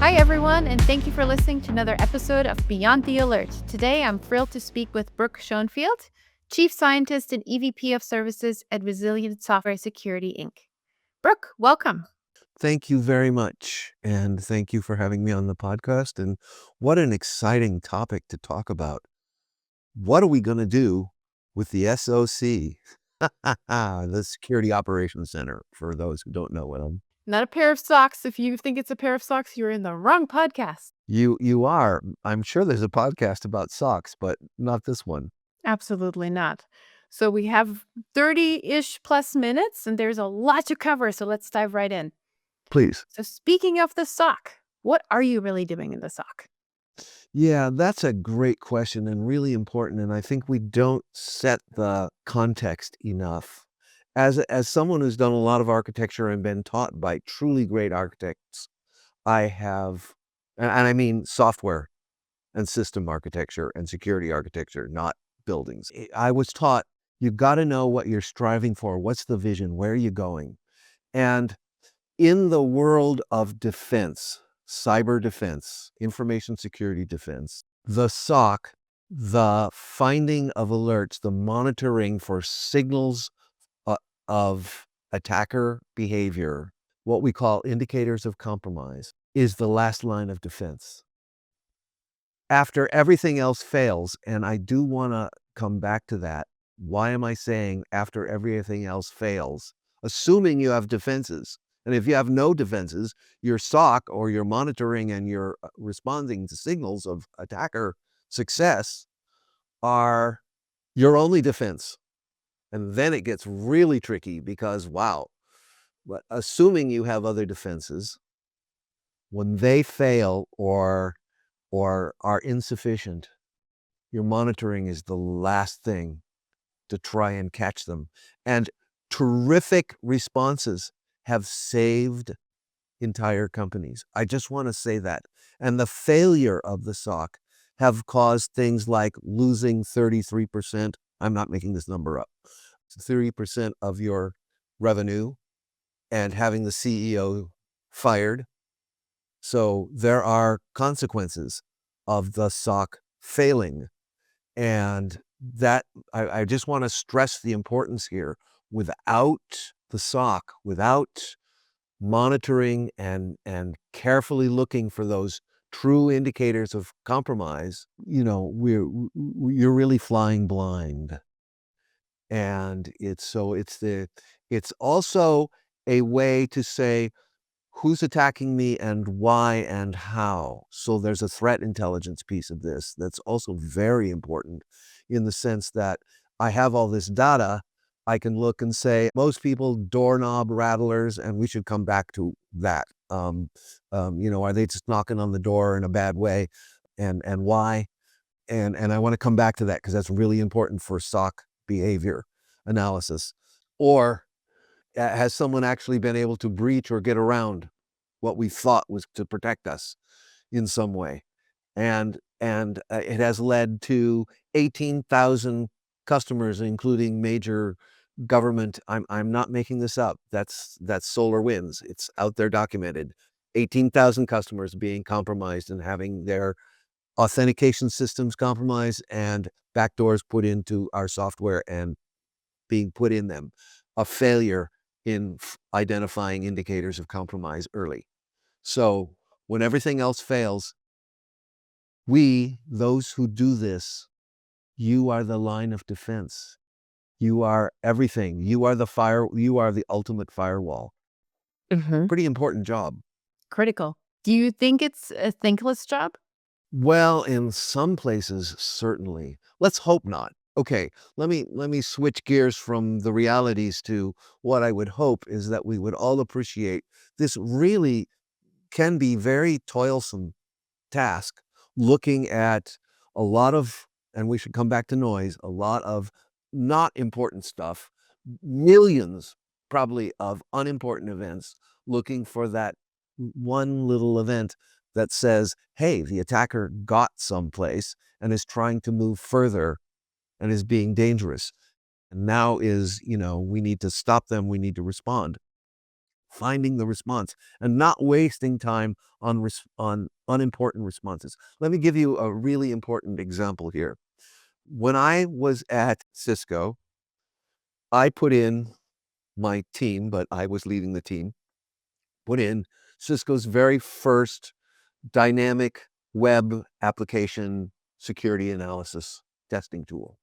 Hi, everyone, and thank you for listening to another episode of Beyond the Alert. Today, I'm thrilled to speak with Brook Schoenfield, Chief Scientist and EVP of Services at Rezliant Software Security Inc. Brook, welcome. Thank you very much. And thank you for having me on the podcast. And what an exciting topic to talk about. What are we going to do with the SOC, the Security Operations Center, for those who don't know what Not a pair of socks. If you think it's a pair of socks, you're in the wrong podcast. you are. I'm sure there's a podcast about socks, but not this one. Absolutely not. So we have 30-ish plus minutes, and there's a lot to cover, so let's dive right in. Please. So speaking of the SOC, what are you really doing in the SOC? Yeah, that's a great question and really important. And I think we don't set the context enough. As someone who's done a lot of architecture and been taught by truly great architects, I have, and I mean software and system architecture and security architecture, not buildings. I was taught you've got to know what you're striving for. What's the vision? Where are you going? And in the world of defense, cyber defense, information security defense, the SOC, the finding of alerts, the monitoring for signals of attacker behavior, what we call indicators of compromise, is the last line of defense. After everything else fails, and I do want to come back to that, why am I saying after everything else fails? Assuming you have defenses. And if you have no defenses, your SOC or your monitoring and your responding to signals of attacker success are your only defense. And then it gets really tricky because, wow, but assuming you have other defenses, when they fail or are insufficient, your monitoring is the last thing to try and catch them. And terrific responses have saved entire companies. I just want to say that. And the failure of the SOC have caused things like losing 33%. I'm not making this number up. 30% of your revenue and having the CEO fired. So there are consequences of the SOC failing. And that I just want to stress the importance here. Without the SOC, without monitoring and carefully looking for those true indicators of compromise, you're really flying blind. And it's also a way to say who's attacking me and why and how. So there's a threat intelligence piece of this that's also very important, in the sense that I have all this data. I can look and say, most people doorknob rattlers, and we should come back to that. Are they just knocking on the door in a bad way, and why? And I want to come back to that because that's really important for SOC behavior analysis. Or has someone actually been able to breach or get around what we thought was to protect us in some way? And it has led to 18,000 customers, including major government. I'm not making this up. That's SolarWinds. It's out there documented. 18,000 customers being compromised and having their authentication systems compromised and backdoors put into our software and being put in them. A failure in identifying indicators of compromise early. So when everything else fails, those who do this, you are the line of defense. You are everything. You are the ultimate firewall. Pretty important job. Critical. Do you think it's a thankless job? Well, in some places, certainly. Let's hope not. Okay, let me switch gears from the realities to what I would hope is that we would all appreciate this really can be very toilsome task, looking at a lot of, and we should come back to noise, a lot of not important stuff, millions probably of unimportant events, looking for that one little event that says, hey, the attacker got someplace and is trying to move further and is being dangerous. And now we need to stop them, we need to respond. finding the response and not wasting time on unimportant responses. Let me give you a really important example here. When I was at Cisco, I put in my team, but I was leading the team, put in Cisco's very first dynamic web application security analysis testing tool.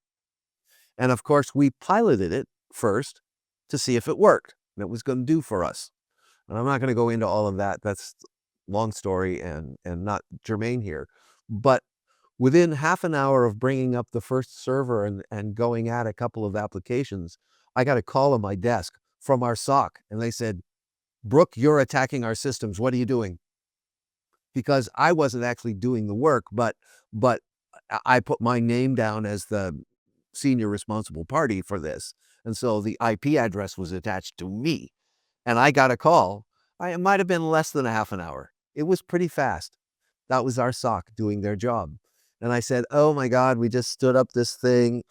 And of course, we piloted it first to see if it worked and it was going to do for us. And I'm not going to go into all of that. That's a long story and not germane here. But within half an hour of bringing up the first server and going at a couple of applications, I got a call on my desk from our SOC, and they said, "Brook, you're attacking our systems. What are you doing?" Because I wasn't actually doing the work, but I put my name down as the senior responsible party for this. And so the IP address was attached to me. And I got a call. It might have been less than a half an hour. It was pretty fast. That was our SOC doing their job. And I said, "Oh my God, we just stood up this thing."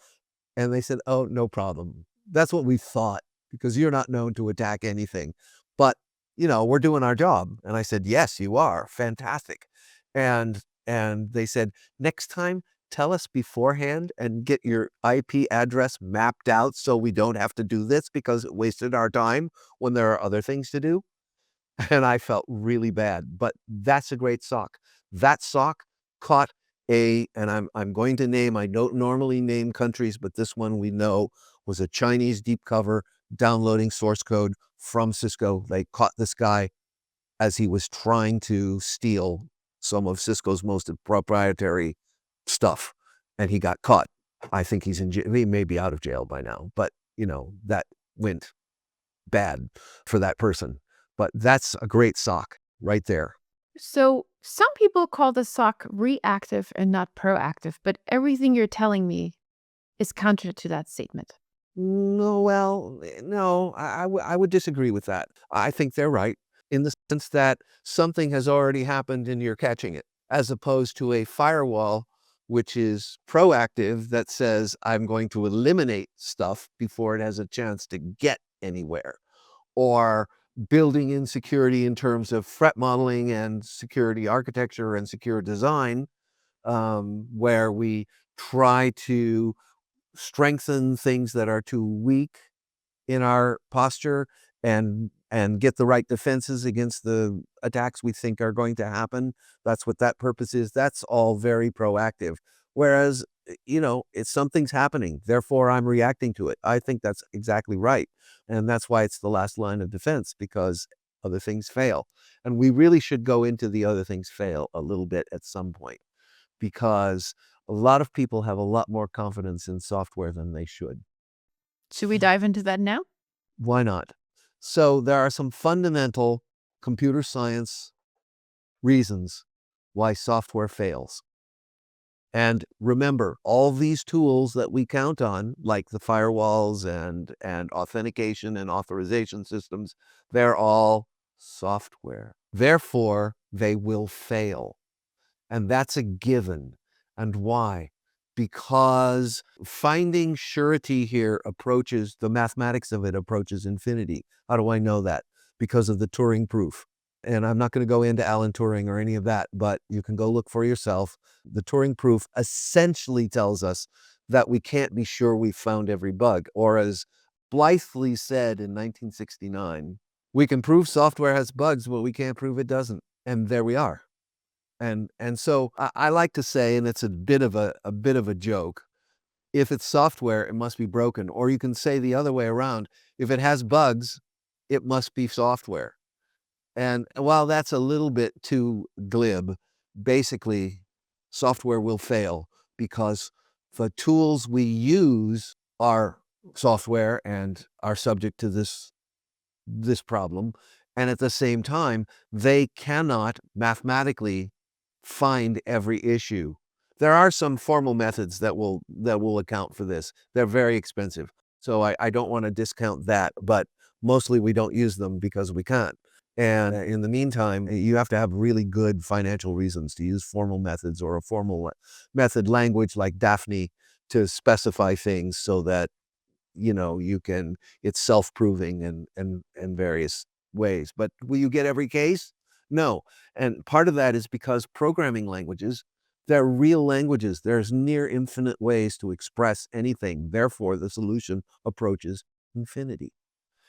And they said, "Oh, no problem. That's what we thought, because you're not known to attack anything. But, we're doing our job." And I said, "Yes, you are. Fantastic." And they said, "Next time, tell us beforehand and get your IP address mapped out so we don't have to do this because it wasted our time when there are other things to do." And I felt really bad, but that's a great sock. That sock caught and I'm going to name, I don't normally name countries, but this one we know was a Chinese deep cover downloading source code from Cisco. They caught this guy as he was trying to steal some of Cisco's most proprietary stuff, and he got caught. I think he's in jail. He may be out of jail by now, but that went bad for that person. But that's a great sock right there. So, some people call the SOC reactive and not proactive, but everything you're telling me is counter to that statement. No, well, no, I would disagree with that. I think they're right in the sense that something has already happened and you're catching it, as opposed to a firewall, which is proactive that says, "I'm going to eliminate stuff before it has a chance to get anywhere," or building in security in terms of threat modeling and security architecture and secure design, where we try to strengthen things that are too weak in our posture and get the right defenses against the attacks we think are going to happen. That's what that purpose is. That's all very proactive. Whereas, it's something's happening, therefore I'm reacting to it. I think that's exactly right. And that's why it's the last line of defense, because other things fail. And we really should go into the other things fail a little bit at some point, because a lot of people have a lot more confidence in software than they should. Should we dive into that now? Why not? So there are some fundamental computer science reasons why software fails. And remember, all these tools that we count on, like the firewalls and authentication and authorization systems, they're all software. Therefore, they will fail. And that's a given. And why? Because finding surety here approaches, the mathematics of it approaches infinity. How do I know that? Because of the Turing proof. And I'm not going to go into Alan Turing or any of that, but you can go look for yourself. The Turing proof essentially tells us that we can't be sure we found every bug. Or as blithely said in 1969, we can prove software has bugs, but we can't prove it doesn't. And there we are. And so I like to say, and it's a bit of a joke, if it's software, it must be broken. Or you can say the other way around, if it has bugs, it must be software. And while that's a little bit too glib, basically software will fail because the tools we use are software and are subject to this problem. And at the same time, they cannot mathematically find every issue. There are some formal methods that will account for this. They're very expensive. So I don't want to discount that, but mostly we don't use them because we can't. And in the meantime, you have to have really good financial reasons to use formal methods or a formal method language like Daphne to specify things so that it's self-proving and various ways. But will you get every case? No. And part of that is because programming languages, they're real languages. There's near infinite ways to express anything. Therefore, the solution approaches infinity.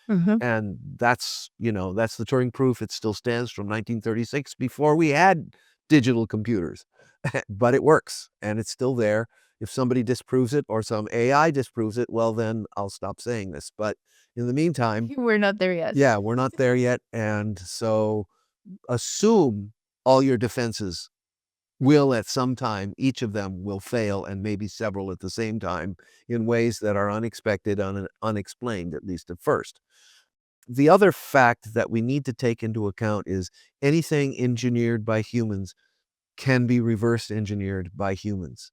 Hmm. And that's the Turing proof. It still stands from 1936 before we had digital computers. But it works and it's still there. If somebody disproves it or some AI disproves it, well, then I'll stop saying this. But in the meantime, We're not there yet. yeah, we're not there yet. And so assume all your defenses will at some time, each of them will fail, and maybe several at the same time in ways that are unexpected, unexplained, at least at first. The other fact that we need to take into account is anything engineered by humans can be reverse engineered by humans.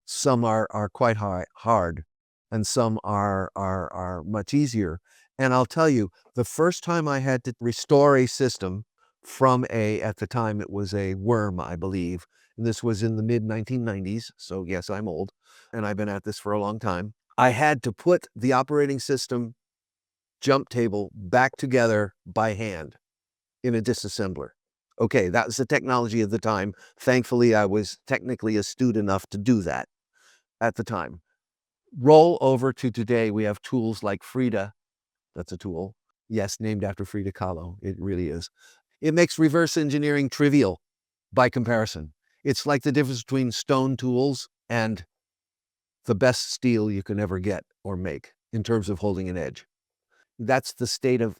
Some are quite hard, and some are much easier. And I'll tell you, the first time I had to restore a system from at the time it was a worm, I believe, and this was in the mid 1990s. So yes, I'm old, and I've been at this for a long time. I had to put the operating system jump table back together by hand in a disassembler. Okay, that was the technology of the time. Thankfully, I was technically astute enough to do that at the time. Roll over to today, we have tools like Frida. That's a tool. Yes, named after Frida Kahlo. It really is. It makes reverse engineering trivial by comparison. It's like the difference between stone tools and the best steel you can ever get or make in terms of holding an edge. That's the state of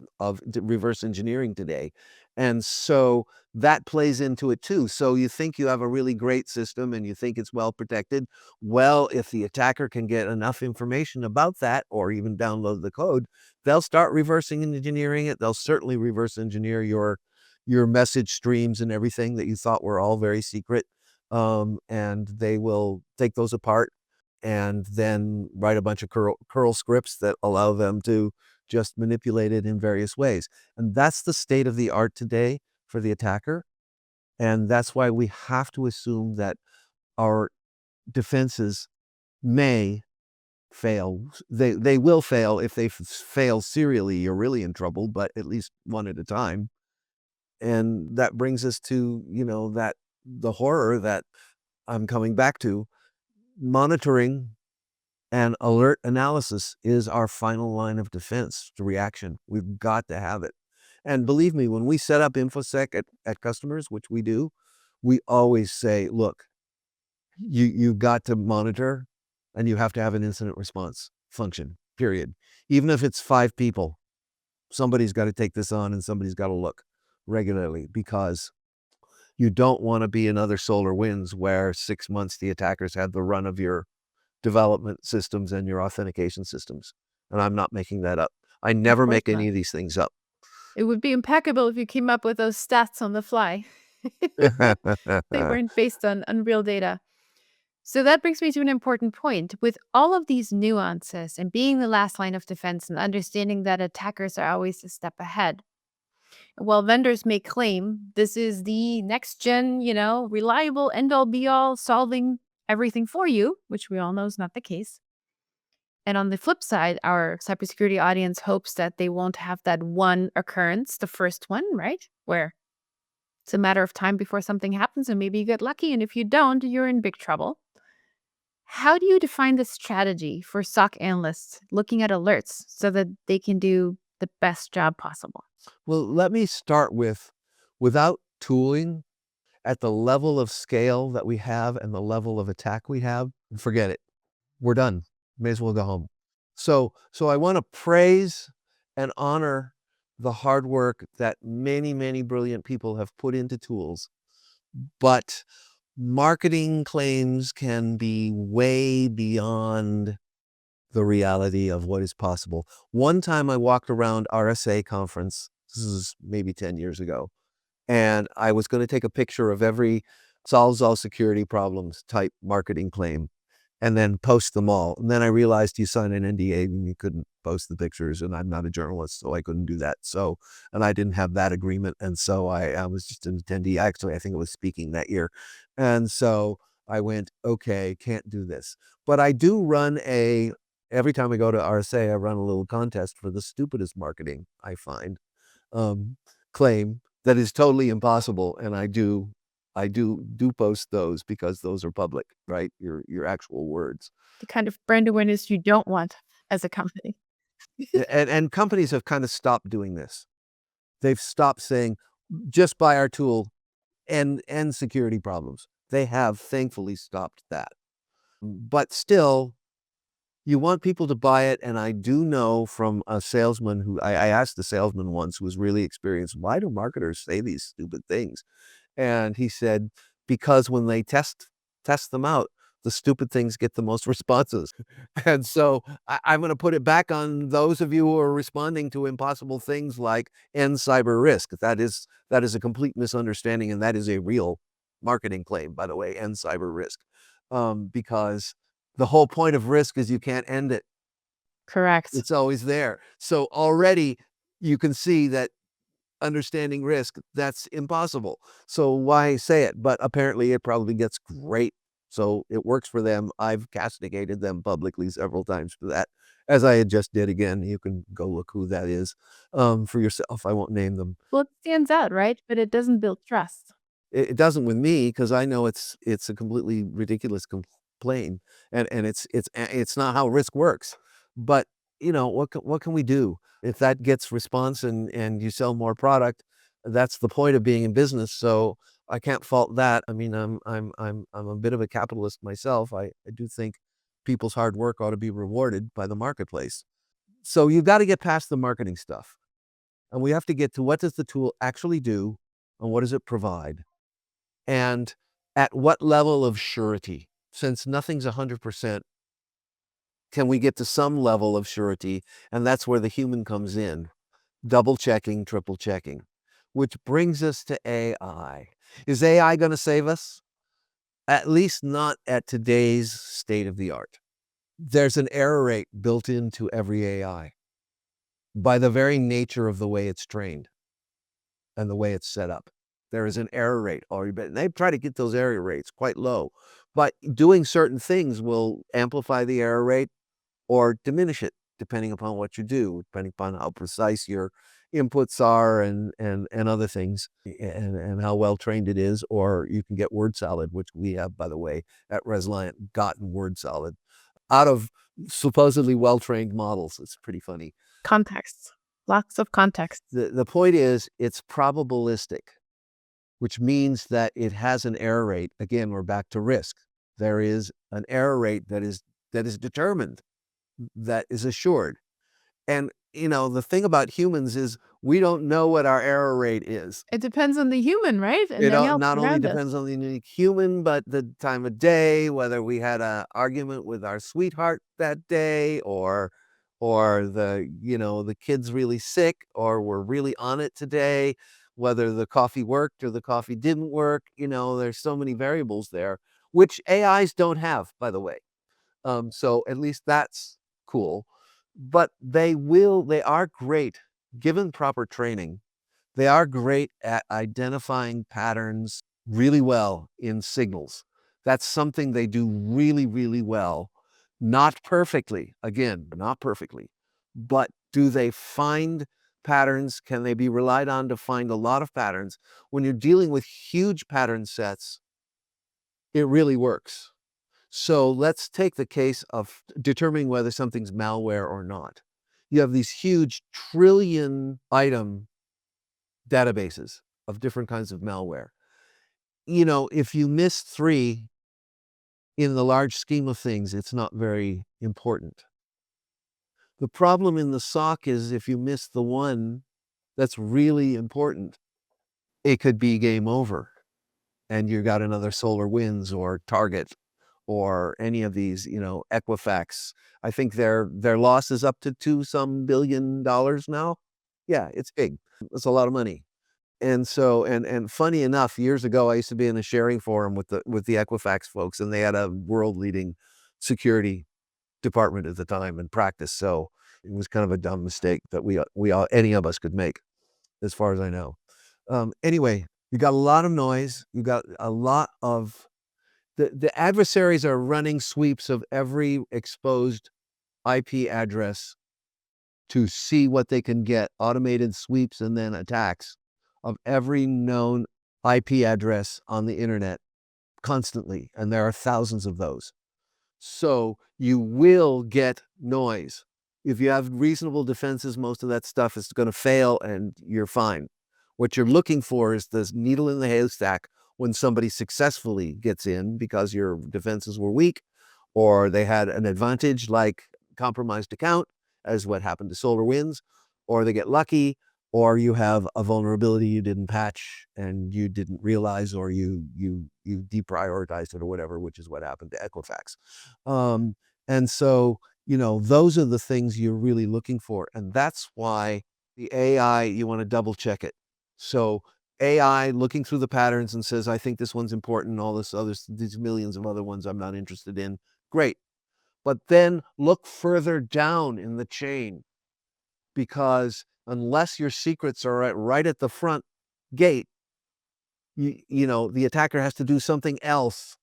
reverse engineering today. And so that plays into it too. So you think you have a really great system and you think it's well protected. Well, if the attacker can get enough information about that or even download the code, they'll start reversing engineering it. They'll certainly reverse engineer your message streams and everything that you thought were all very secret. And they will take those apart and then write a bunch of curl scripts that allow them to just manipulate it in various ways. And that's the state of the art today for the attacker. And that's why we have to assume that our defenses may fail. They will fail. If they fail serially, you're really in trouble, but at least one at a time. And that brings us to, that the horror that I'm coming back to. Monitoring and alert analysis is our final line of defense to reaction. We've got to have it. And believe me, when we set up InfoSec at customers, which we do, we always say, look, you've got to monitor and you have to have an incident response function, period. Even if it's 5 people, somebody's got to take this on and somebody's got to look regularly, because you don't want to be another SolarWinds where 6 months the attackers had the run of your development systems and your authentication systems. And I'm not making that up. I Of never course make any not. of these things up. It would be impeccable if you came up with those stats on the fly. They weren't based on real data. So that brings me to an important point. With all of these nuances and being the last line of defense and understanding that attackers are always a step ahead, while vendors may claim this is the next gen, reliable end all be all solving everything for you, which we all know is not the case. And on the flip side, our cybersecurity audience hopes that they won't have that one occurrence, the first one, right? Where it's a matter of time before something happens and maybe you get lucky. And if you don't, you're in big trouble. How do you define the strategy for SOC analysts looking at alerts so that they can do the best job possible? Well, let me start with, without tooling at the level of scale that we have and the level of attack we have, forget it. We're done. May as well go home. So I want to praise and honor the hard work that many, many brilliant people have put into tools. But marketing claims can be way beyond the reality of what is possible. One time I walked around RSA conference, this is maybe 10 years ago, and I was going to take a picture of every solves all security problems type marketing claim and then post them all. And then I realized you sign an NDA and you couldn't post the pictures, and I'm not a journalist, so I couldn't do that. So, and I didn't have that agreement. And so I was just an attendee. Actually, I think I was speaking that year. And so I went, okay, can't do this. But I do run every time I go to RSA, I run a little contest for the stupidest marketing I find. um, claim that is totally impossible, and I do post those because those are public, right? Your actual words. The kind of brand awareness you don't want as a company. And companies have kind of stopped doing this. They've stopped saying, "Just buy our tool and security problems." They have thankfully stopped that. But still, you want people to buy it, and I do know from a salesman who I asked the salesman once who was really experienced, "Why do marketers say these stupid things?" And he said, "Because when they test them out, the stupid things get the most responses." And so I'm gonna put it back on those of you who are responding to impossible things like end cyber risk. That is a complete misunderstanding, and that is a real marketing claim, by the way, end cyber risk. Because the whole point of risk is you can't end it. Correct. It's always there. So already you can see that understanding risk, that's impossible. So why say it? But apparently it probably gets great. So it works for them. I've castigated them publicly several times for that, as I had just did again. You can go look who that is for yourself. I won't name them. Well, it stands out, right? But it doesn't build trust. It doesn't with me because I know it's a completely ridiculous complaint, and it's not how risk works. But what can we do if that gets response and you sell more product? That's the point of being in business. So I can't fault that. I mean, I'm a bit of a capitalist myself. I do think people's hard work ought to be rewarded by the marketplace. So you've got to get past the marketing stuff, and we have to get to what does the tool actually do, and what does it provide, and at what level of surety? Since nothing's 100%, can we get to some level of surety? And that's where the human comes in, double checking, triple checking, which brings us to AI. Is AI going to save us? At least not at today's state of the art. There's an error rate built into every AI by the very nature of the way it's trained and the way it's set up. There is an error rate already, but they try to get those error rates quite low. But doing certain things will amplify the error rate or diminish it, depending upon what you do, depending upon how precise your inputs are and other things, and how well trained it is. Or you can get word salad, which we have, by the way, at Rezliant, gotten word salad out of supposedly well trained models. It's pretty funny. Context. Lots of context. The point is, it's probabilistic, which means that it has an error rate. Again, we're back to risk. There is an error rate that is determined, that is assured. And the thing about humans is we don't know what our error rate is. It depends on the human, right? And It everything else not only around us. depends on the unique human, but the time of day, whether we had an argument with our sweetheart that day, or the kid's really sick, or we're really on it today, whether the coffee worked or the coffee didn't work. There's so many variables there, which AIs don't have, by the way. So at least that's cool. But they are great, given proper training. They are great at identifying patterns really well in signals. That's something they do really, really well. Not perfectly, again, not perfectly. But do they find patterns? Can they be relied on to find a lot of patterns? When you're dealing with huge pattern sets, it really works. So let's take the case of determining whether something's malware or not. You have these huge trillion item databases of different kinds of malware. If you miss 3 in the large scheme of things, it's not very important. The problem in the SOC is if you miss the one that's really important, it could be game over. And you got another SolarWinds or Target or any of these, Equifax. I think their loss is up to $2 billion now. Yeah, it's big. It's a lot of money. And so, and funny enough, years ago, I used to be in a sharing forum with the Equifax folks, and they had a world leading security department at the time and practice. So it was kind of a dumb mistake that we all any of us could make, as far as I know. Anyway, you got a lot of noise. You got a lot of the adversaries are running sweeps of every exposed IP address to see what they can get, automated sweeps and then attacks of every known IP address on the internet constantly. And there are thousands of those. So you will get noise. If you have reasonable defenses, most of that stuff is going to fail and you're fine. What you're looking for is this needle in the haystack when somebody successfully gets in because your defenses were weak or they had an advantage like compromised account, as what happened to SolarWinds, or they get lucky, or you have a vulnerability you didn't patch and you didn't realize, or you deprioritized it or whatever, which is what happened to Equifax. And so, those are the things you're really looking for. And that's why the AI, you want to double check it. So AI looking through the patterns and says, I think this one's important, all this other, these millions of other ones I'm not interested in. Great. But then look further down in the chain, because unless your secrets are right at the front gate, the attacker has to do something else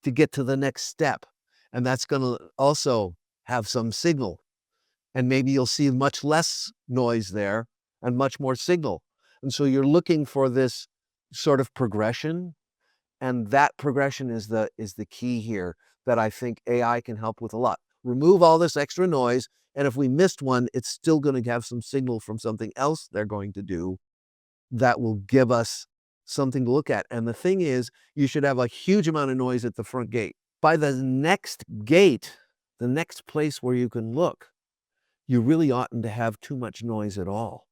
to get to the next step. And that's going to also have some signal. And maybe you'll see much less noise there and much more signal. And so you're looking for this sort of progression. And that progression is the key here that I think AI can help with a lot. Remove all this extra noise. And if we missed one, it's still going to have some signal from something else they're going to do that will give us something to look at. And the thing is, you should have a huge amount of noise at the front gate. By the next gate, the next place where you can look, you really oughtn't to have too much noise at all.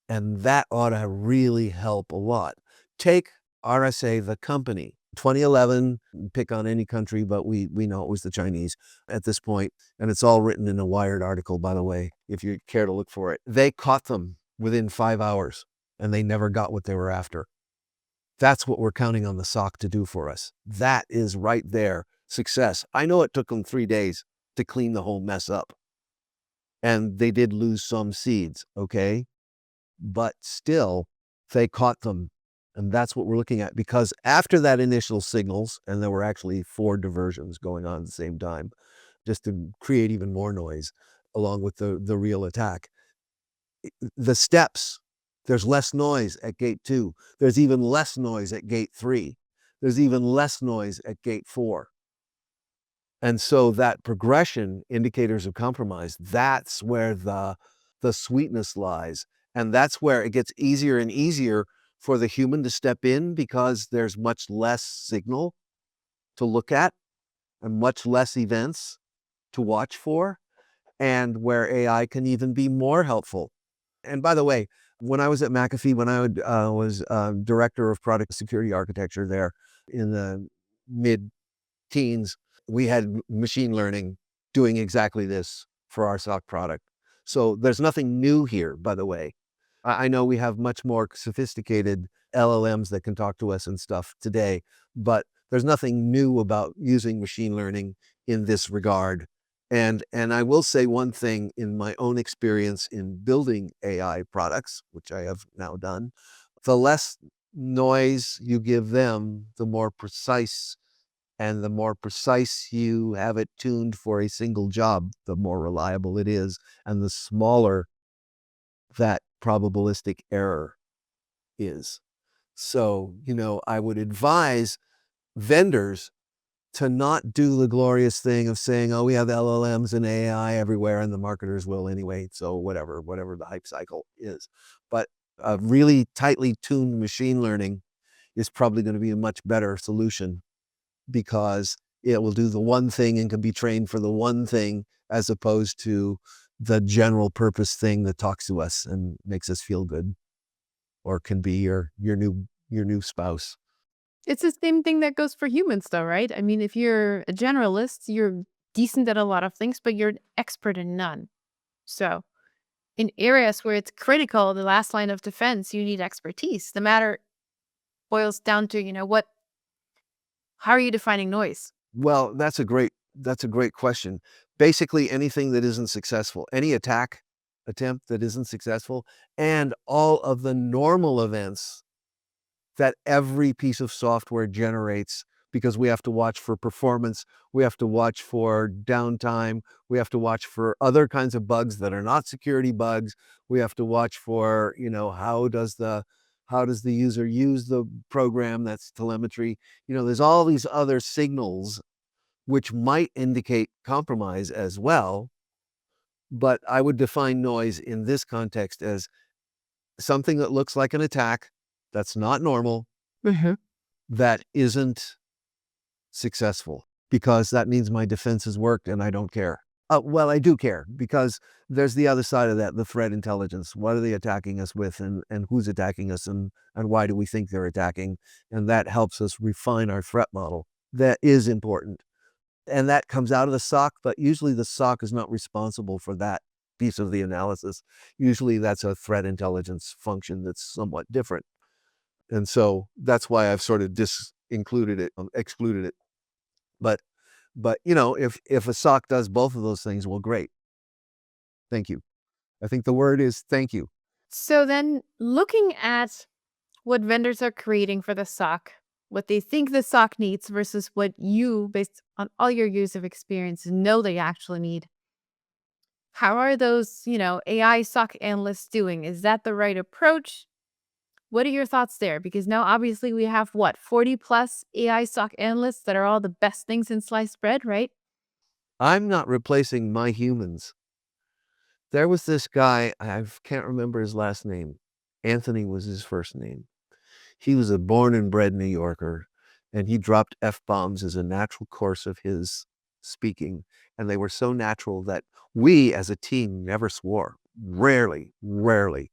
And that ought to really help a lot. Take RSA, the company. 2011, pick on any country, but we know it was the Chinese at this point. And it's all written in a Wired article, by the way, if you care to look for it. They caught them within 5 hours, and they never got what they were after. That's what we're counting on the SOC to do for us. That is right there, success. I know it took them 3 days to clean the whole mess up. And they did lose some seeds, okay? But still, they caught them. And that's what we're looking at, because after that initial signals, and there were actually 4 diversions going on at the same time, just to create even more noise, along with the real attack. The steps, there's less noise at gate 2. There's even less noise at gate 3. There's even less noise at gate 4. And so that progression, indicators of compromise, that's where the sweetness lies. And that's where it gets easier and easier for the human to step in, because there's much less signal to look at and much less events to watch for, and where AI can even be more helpful. And by the way, when I was at McAfee, when I was director of product security architecture there in the mid-teens, we had machine learning doing exactly this for our SOC product. So there's nothing new here, by the way. I know we have much more sophisticated LLMs that can talk to us and stuff today, but there's nothing new about using machine learning in this regard. And I will say one thing in my own experience in building AI products, which I have now done, the less noise you give them, the more precise, and the more precise you have it tuned for a single job, the more reliable it is, and the smaller that probabilistic error is. So, I would advise vendors to not do the glorious thing of saying, oh, we have LLMs and AI everywhere, and the marketers will anyway, so whatever the hype cycle is. But a really tightly tuned machine learning is probably going to be a much better solution, because it will do the one thing and can be trained for the one thing, as opposed to the general purpose thing that talks to us and makes us feel good, or can be your new spouse. It's the same thing that goes for humans, though, right? I mean, if you're a generalist, you're decent at a lot of things, but you're an expert in none. So, in areas where it's critical, the last line of defense, you need expertise. The matter boils down to, how are you defining noise? Well, that's a great question. Basically, anything that isn't successful, any attack attempt that isn't successful, and all of the normal events that every piece of software generates because we have to watch for performance, we have to watch for downtime, we have to watch for other kinds of bugs that are not security bugs. We have to watch for, how does the user use the program, that's telemetry. There's all these other signals which might indicate compromise as well, but I would define noise in this context as something that looks like an attack that's not normal, that isn't successful, because that means my defense has worked and I don't care. Well, I do care, because there's the other side of that, the threat intelligence. What are they attacking us with, and who's attacking us, and why do we think they're attacking? And that helps us refine our threat model. That is important. And that comes out of the SOC, but usually the SOC is not responsible for that piece of the analysis. Usually that's a threat intelligence function that's somewhat different. And so that's why I've sort of excluded it. But if a SOC does both of those things, well, great. Thank you. I think the word is thank you. So then, looking at what vendors are creating for the SOC, what they think the SOC needs versus what you, based on all your years of experience, know they actually need. How are those, AI SOC analysts doing? Is that the right approach? What are your thoughts there? Because now obviously we have what, 40 plus AI SOC analysts that are all the best things in sliced bread, right? I'm not replacing my humans. There was this guy, I can't remember his last name. Anthony was his first name. He was a born and bred New Yorker, and he dropped F-bombs as a natural course of his speaking. And they were so natural that we as a team never swore. Rarely, rarely.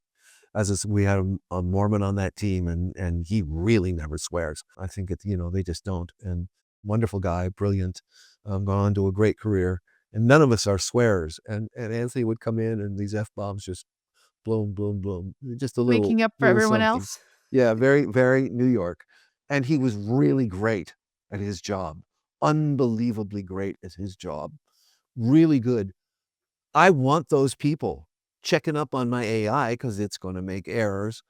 We had a Mormon on that team, and he really never swears. I think they just don't. And wonderful guy, brilliant, gone on to a great career. And none of us are swearers. And Anthony would come in, and these F-bombs just boom, boom, boom. Just a Waking up for little everyone something. else. Yeah, very, very New York. And he was really great at his job. Unbelievably great at his job. Really good. I want those people checking up on my AI because it's going to make errors.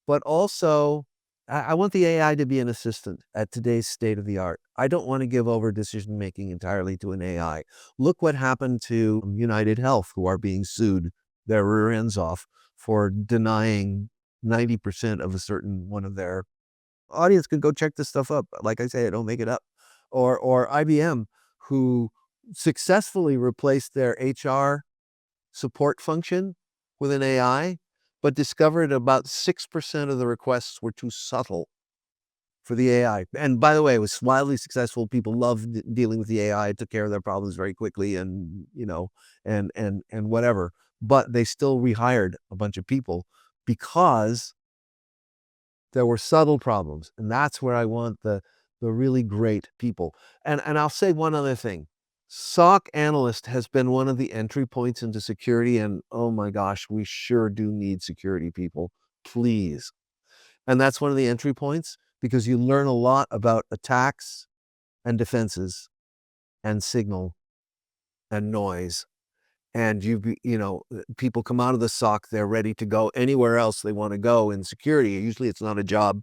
But also, I want the AI to be an assistant at today's state of the art. I don't want to give over decision making entirely to an AI. Look what happened to United Health, who are being sued their rear ends off for denying 90% of a certain one of their audience. Can go check this stuff up. Like I say, I don't make it up. Or IBM, who successfully replaced their HR support function with an AI, but discovered about 6% of the requests were too subtle for the AI. And by the way, it was wildly successful. People loved dealing with the AI. It took care of their problems very quickly, and whatever. But they still rehired a bunch of people because there were subtle problems. And that's where I want the really great people. And I'll say one other thing. SOC analyst has been one of the entry points into security, and oh my gosh, we sure do need security people, please. And that's one of the entry points, because you learn a lot about attacks and defenses and signal and noise. And people come out of the SOC, they're ready to go anywhere else they want to go in security. Usually it's not a job.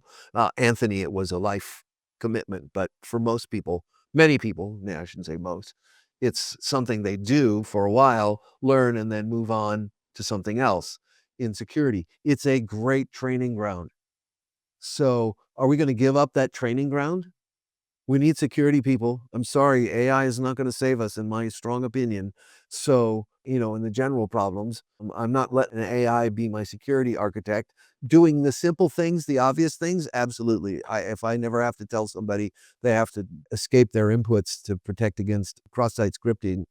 Anthony, it was a life commitment, but for most people, many people, I shouldn't say most, it's something they do for a while, learn, and then move on to something else in security. It's a great training ground. So are we going to give up that training ground? We need security people. I'm sorry, AI is not going to save us, in my strong opinion. So, in the general problems, I'm not letting AI be my security architect. Doing the simple things, the obvious things, absolutely. If I never have to tell somebody they have to escape their inputs to protect against cross-site scripting,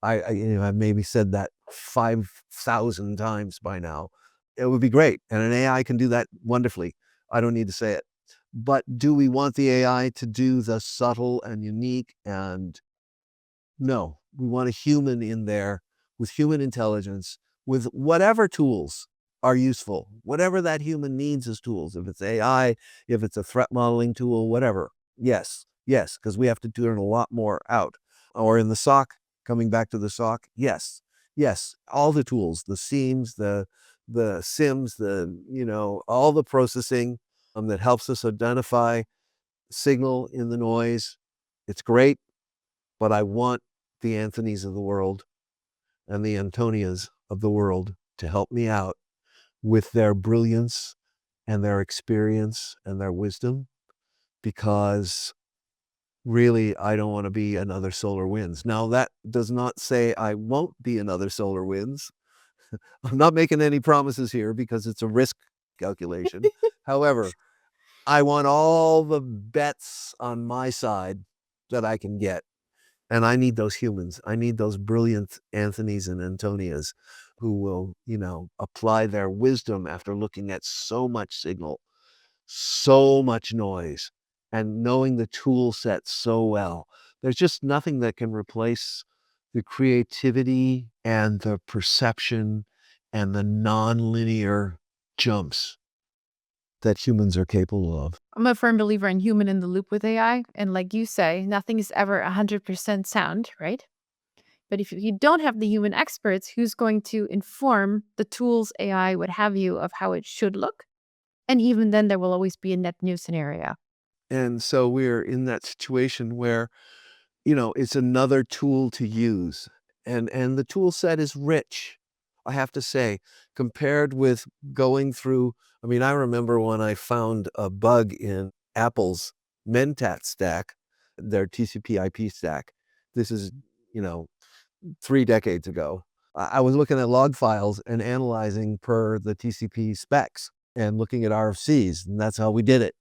I've maybe said that 5,000 times by now. It would be great, and an AI can do that wonderfully. I don't need to say it. But do we want the AI to do the subtle and unique? And no, we want a human in there with human intelligence, with whatever tools are useful, whatever that human needs as tools. If it's AI, if it's a threat modeling tool, whatever. Yes, yes, because we have to turn a lot more out. Or in the SOC, coming back to the SOC, yes, yes, all the tools, the SIEMs, the SIMs, all the processing that helps us identify signal in the noise, It's great, but I want the Anthonys of the world and the Antonias of the world to help me out with their brilliance and their experience and their wisdom, because really, I don't want to be another SolarWinds. Now, that does not say I won't be another SolarWinds. I'm not making any promises here because it's a risk calculation. However, I want all the bets on my side that I can get. And I need those humans. I need those brilliant Anthonys and Antonias who will, apply their wisdom after looking at so much signal, so much noise, and knowing the tool set so well. There's just nothing that can replace the creativity and the perception and the nonlinear jumps that humans are capable of. I'm a firm believer in human in the loop with AI. And like you say, nothing is ever 100% sound, right? But if you don't have the human experts, who's going to inform the tools AI would have you of how it should look? And even then, there will always be a net new scenario. And so we're in that situation where, it's another tool to use. And the tool set is rich, I have to say, compared with going through. I mean, I remember when I found a bug in Apple's Mentat stack, their TCP/IP stack. This is, you know, 3 decades ago. I was looking at log files and analyzing per the TCP specs and looking at RFCs, and that's how we did it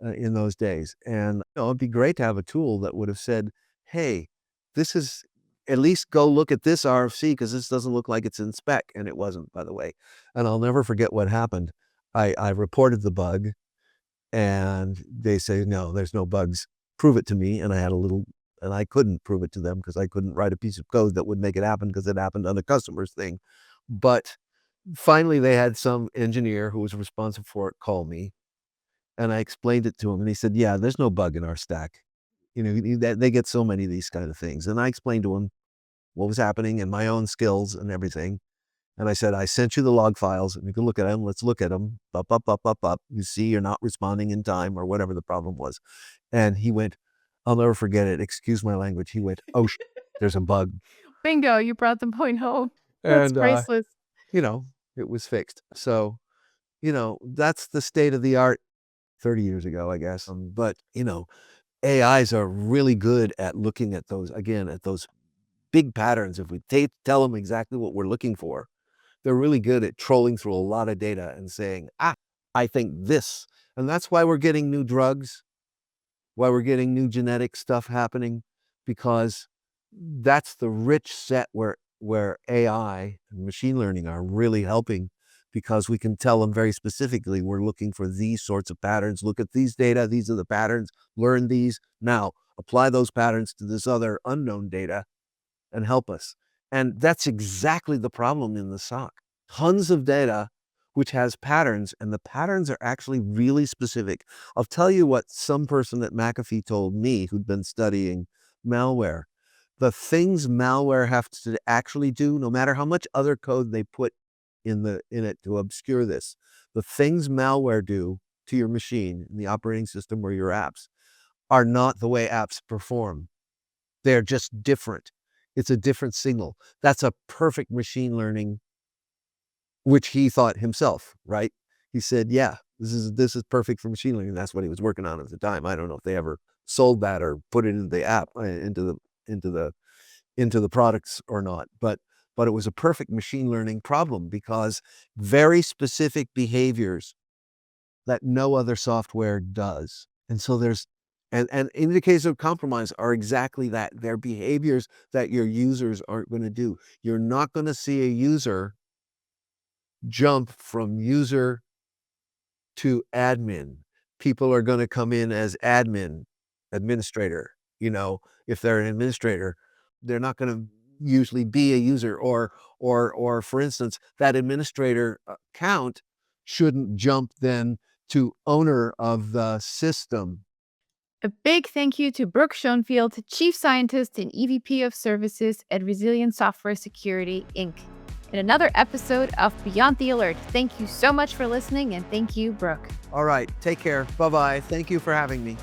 in those days. And it'd be great to have a tool that would have said, "Hey, this is at least go look at this RFC because this doesn't look like it's in spec," and it wasn't, by the way. And I'll never forget what happened. I reported the bug, and they say, "No, there's no bugs. Prove it to me." And I couldn't prove it to them because I couldn't write a piece of code that would make it happen because it happened on a customer's thing. But finally, they had some engineer who was responsible for it call me, and I explained it to him, and he said, "Yeah, there's no bug in our stack." They get so many of these kind of things. And I explained to him what was happening and my own skills and everything. And I said, "I sent you the log files and you can look at them. Let's look at them. Up, up, up, up, up. You see, you're not responding in time," or whatever the problem was. And he went, I'll never forget it. Excuse my language. He went, "Oh, there's a bug." Bingo, you brought the point home. That's And, priceless. you know, it was fixed. So, that's the state of the art 30 years ago, I guess. But, AIs are really good at looking at those, again, at those big patterns. If we tell them exactly what we're looking for, they're really good at trolling through a lot of data and saying, I think this. And that's why we're getting new drugs, why we're getting new genetic stuff happening, because that's the rich set where AI and machine learning are really helping, because we can tell them very specifically, we're looking for these sorts of patterns. Look at these data. These are the patterns. Learn these. Now apply those patterns to this other unknown data and help us. And that's exactly the problem in the SOC. Tons of data which has patterns, and the patterns are actually really specific. I'll tell you what some person at McAfee told me who'd been studying malware. The things malware have to actually do, no matter how much other code they put in it to obscure this, the things malware do to your machine, in the operating system or your apps, are not the way apps perform. They're just different. It's a different signal. That's a perfect machine learning, which he thought himself, right? He said, "Yeah, this is perfect for machine learning." That's what he was working on at the time. I don't know if they ever sold that or put it into the app, into the products or not. But it was a perfect machine learning problem, because very specific behaviors that no other software does. And so and indicators of compromise are exactly that. They're behaviors that your users aren't going to do. You're not going to see a user jump from user to admin. People are going to come in as administrator. If they're an administrator, they're not going to usually be a user, or for instance, that administrator account shouldn't jump then to owner of the system. A big thank you to Brook Schoenfield, Chief Scientist and EVP of Services at Rezliant Software Security, Inc. In another episode of Beyond the Alert. Thank you so much for listening, and thank you, Brook. All right, take care. Bye-bye. Thank you for having me.